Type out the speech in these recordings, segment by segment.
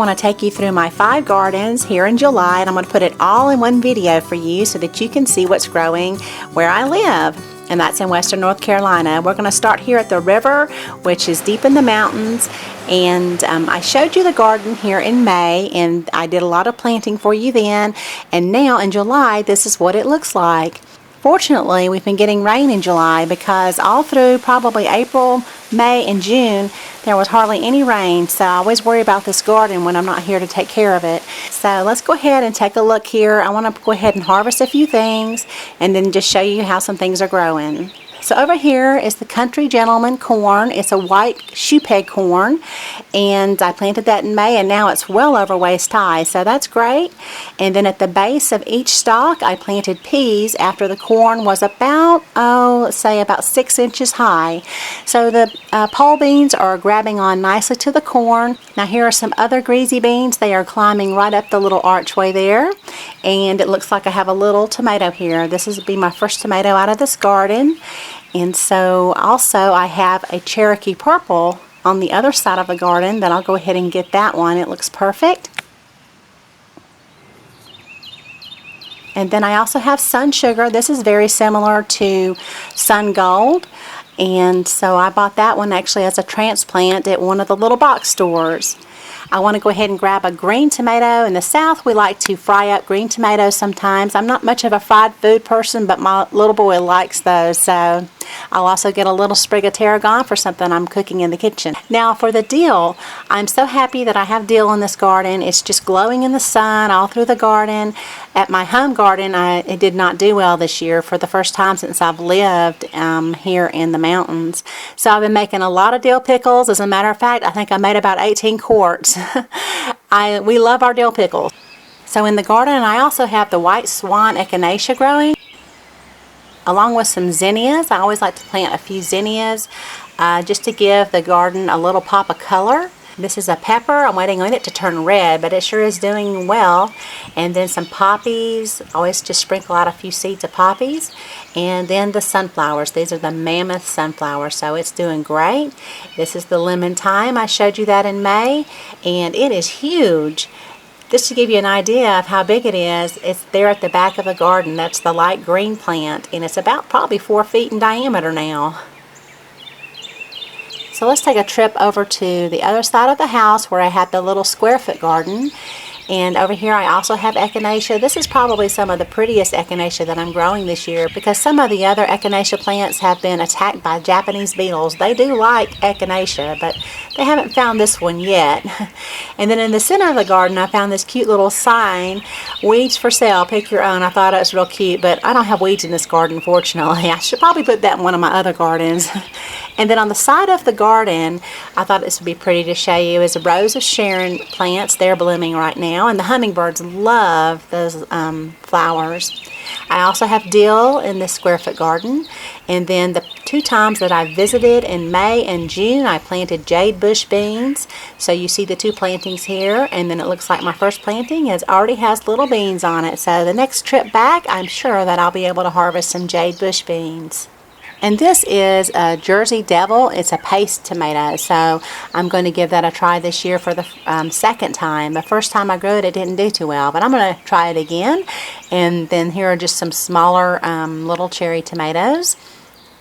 want to take you through my 5 gardens here in July, and I'm going to put it all in one video for you so that you can see what's growing where I live, and that's in Western North Carolina. We're going to start here at the river, which is deep in the mountains, and I showed you the garden here in May, and I did a lot of planting for you then, and now in July this is what it looks like. Fortunately, we've been getting rain in July because all through probably April, May, and June, there was hardly any rain, so I always worry about this garden when I'm not here to take care of it. So let's go ahead and take a look here. I want to go ahead and harvest a few things and then just show you how some things are growing. So over here is the Country Gentleman corn. It's a white shoe peg corn, and I planted that in May, and now it's well over waist high, so that's great. And then at the base of each stalk I planted peas after the corn was about, let's say about 6 inches high. So the pole beans are grabbing on nicely to the corn. Now here are some other greasy beans. They are climbing right up the little archway there, and it looks like I have a little tomato here. This will be my first tomato out of this garden. And so also I have a Cherokee Purple on the other side of the garden that I'll go ahead and get that one. It looks perfect. And then I also have Sun Sugar. This is very similar to Sun Gold. And so I bought that one actually as a transplant at one of the little box stores. I want to go ahead and grab a green tomato. In the South, we like to fry up green tomatoes sometimes. I'm not much of a fried food person, but my little boy likes those, so I'll also get a little sprig of tarragon for something I'm cooking in the kitchen. Now for the dill, I'm so happy that I have dill in this garden. It's just glowing in the sun all through the garden. At my home garden, it did not do well this year for the first time since I've lived here in the mountains. So I've been making a lot of dill pickles. As a matter of fact, I think I made about 18 quarts. We love our dill pickles. So in the garden, I also have the White Swan Echinacea growing, along with some zinnias. I always like to plant a few zinnias just to give the garden a little pop of color. This is a pepper. I'm waiting on it to turn red, but it sure is doing well. And then some poppies. Always just sprinkle out a few seeds of poppies. And then the sunflowers. These are the Mammoth sunflowers, so it's doing great. This is the lemon thyme. I showed you that in May, and it is huge. Just to give you an idea of how big it is, it's there at the back of the garden. That's the light green plant, and it's about probably 4 feet in diameter now. So let's take a trip over to the other side of the house where I have the little square foot garden. And over here I also have echinacea. This is probably some of the prettiest echinacea that I'm growing this year because some of the other echinacea plants have been attacked by Japanese beetles. They do like echinacea, but they haven't found this one yet. And then in the center of the garden I found this cute little sign, weeds for sale, pick your own. I thought it was real cute, but I don't have weeds in this garden, fortunately. I should probably put that in one of my other gardens. And then on the side of the garden, I thought this would be pretty to show you, is a Rose of Sharon plants. They're blooming right now, and the hummingbirds love those flowers. I also have dill in this square foot garden, and then the 2 times that I visited in May and June, I planted jade bush beans. So you see the 2 plantings here, and then it looks like my first planting already has little beans on it. So the next trip back, I'm sure that I'll be able to harvest some jade bush beans. And this is a Jersey Devil. It's a paste tomato, so I'm going to give that a try this year for the second time. The first time I grew it, it didn't do too well, but I'm going to try it again. And then here are just some smaller little cherry tomatoes.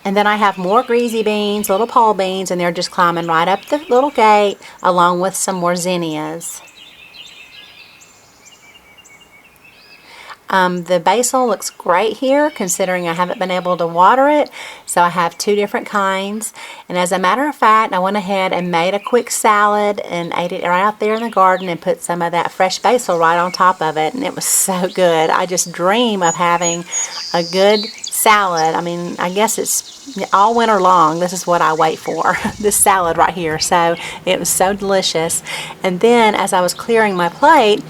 And then I have more greasy beans, little pole beans, and they're just climbing right up the little gate, along with some more zinnias. The basil looks great here, considering I haven't been able to water it. So I have 2 different kinds. And as a matter of fact, I went ahead and made a quick salad and ate it right out there in the garden and put some of that fresh basil right on top of it. And it was so good. I just dream of having a good salad. I mean, I guess it's all winter long. This is what I wait for, this salad right here. So it was so delicious. And then as I was clearing my plate,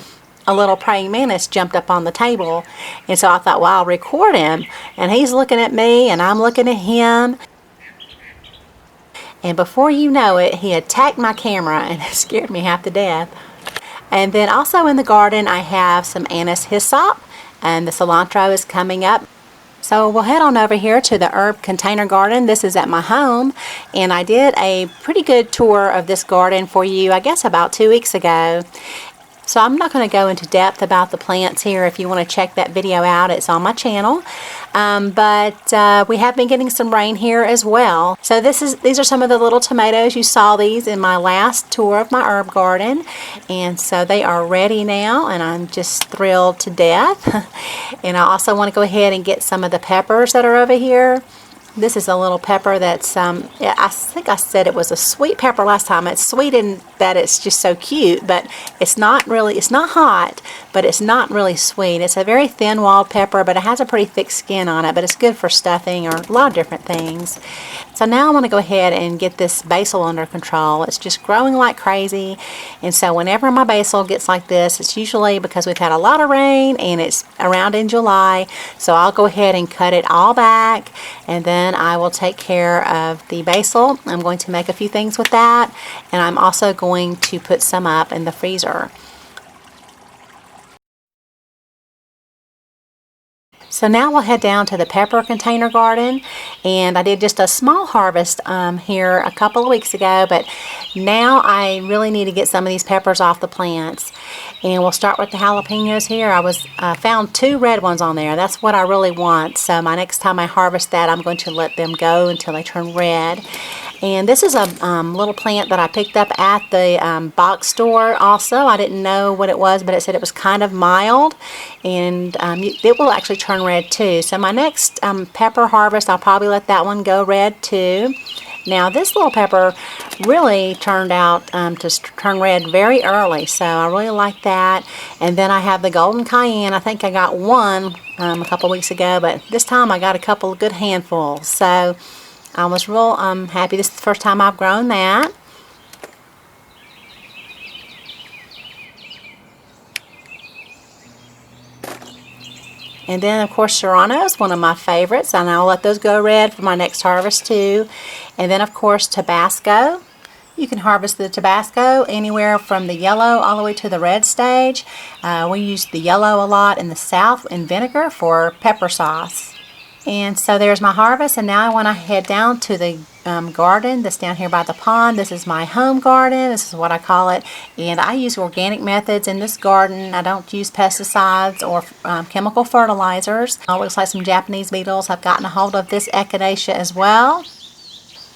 a little praying mantis jumped up on the table, and so I thought, well, I'll record him, and he's looking at me and I'm looking at him, and before you know it, he attacked my camera and it scared me half to death. And then also in the garden I have some anise hyssop, and the cilantro is coming up. So we'll head on over here to the herb container garden. This is at my home, and I did a pretty good tour of this garden for you, I guess about 2 weeks ago. So I'm not going to go into depth about the plants here. If you want to check that video out, it's on my channel. But we have been getting some rain here as well. So these are some of the little tomatoes. You saw these in my last tour of my herb garden. And so they are ready now, and I'm just thrilled to death. And I also want to go ahead and get some of the peppers that are over here. This is a little pepper that's, yeah, I think I said it was a sweet pepper last time. It's sweet in that it's just so cute, but it's not hot, but it's not really sweet. It's a very thin-walled pepper, but it has a pretty thick skin on it, but it's good for stuffing or a lot of different things. So now I want to go ahead and get this basil under control. It's just growing like crazy, and so whenever my basil gets like this, it's usually because we've had a lot of rain and it's around in July, so I'll go ahead and cut it all back, and then I will take care of the basil. I'm going to make a few things with that, and I'm also going to put some up in the freezer. So now we'll head down to the pepper container garden, and I did just a small harvest here a couple of weeks ago, but now I really need to get some of these peppers off the plants. And we'll start with the jalapenos here. I found 2 red ones on there. That's what I really want. So my next time I harvest that, I'm going to let them go until they turn red. And this is a little plant that I picked up at the box store also. I didn't know what it was, but it said it was kind of mild, and it will actually turn red too. So my next pepper harvest, I'll probably let that one go red too. Now this little pepper really turned out to turn red very early, so I really like that. And then I have the golden cayenne. I think I got one a couple weeks ago, but this time I got a couple of good handfuls. So I was real happy. This is the first time I've grown that. And then, of course, Serrano is one of my favorites, and I'll let those go red for my next harvest too. And then, of course, Tabasco. You can harvest the Tabasco anywhere from the yellow all the way to the red stage. We use the yellow a lot in the South in vinegar for pepper sauce. And so there's my harvest, and now I want to head down to the garden that's down here by the pond. This is my home garden. This is what I call it, and I use organic methods in this garden. I don't use pesticides or chemical fertilizers. It looks like some Japanese beetles. I've gotten a hold of this echinacea as well.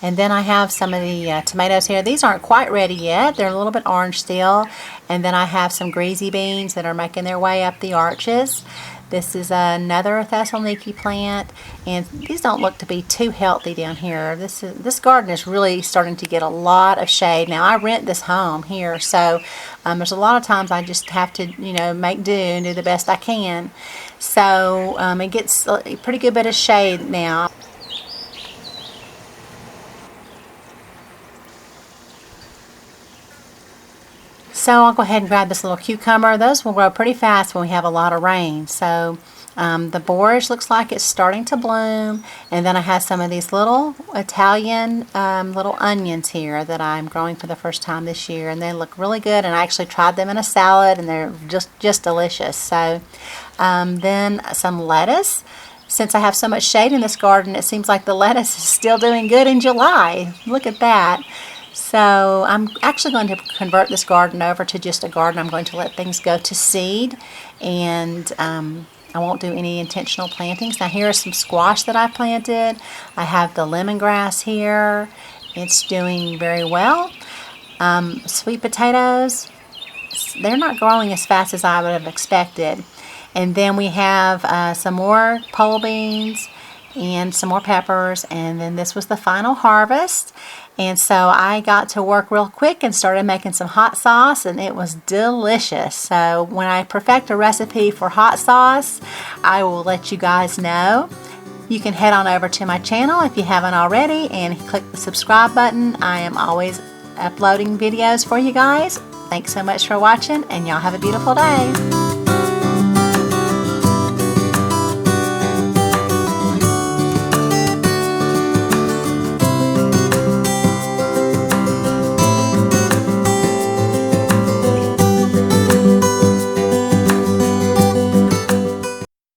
And then I have some of the tomatoes here. These aren't quite ready yet. They're a little bit orange still. And then I have some greasy beans that are making their way up the arches. This is another Thessaloniki plant, and these don't look to be too healthy down here. This garden is really starting to get a lot of shade. Now I rent this home here, so there's a lot of times I just have to, make do and do the best I can. So it gets a pretty good bit of shade now. So I'll go ahead and grab this little cucumber. Those will grow pretty fast when we have a lot of rain. So the borage looks like it's starting to bloom. And then I have some of these little Italian little onions here that I'm growing for the first time this year. And they look really good. And I actually tried them in a salad, and they're just delicious. So then some lettuce. Since I have so much shade in this garden, it seems like the lettuce is still doing good in July. Look at that. So I'm actually going to convert this garden over to just a garden. I'm going to let things go to seed, and I won't do any intentional plantings. Now here are some squash that I planted. I have the lemongrass here. It's doing very well. Sweet potatoes, they're not growing as fast as I would have expected. And then we have some more pole beans and some more peppers, and then this was the final harvest. And so I got to work real quick and started making some hot sauce, and it was delicious. So when I perfect a recipe for hot sauce, I will let you guys know. You can head on over to my channel if you haven't already and click the subscribe button. I am always uploading videos for you guys. Thanks so much for watching, and y'all have a beautiful day.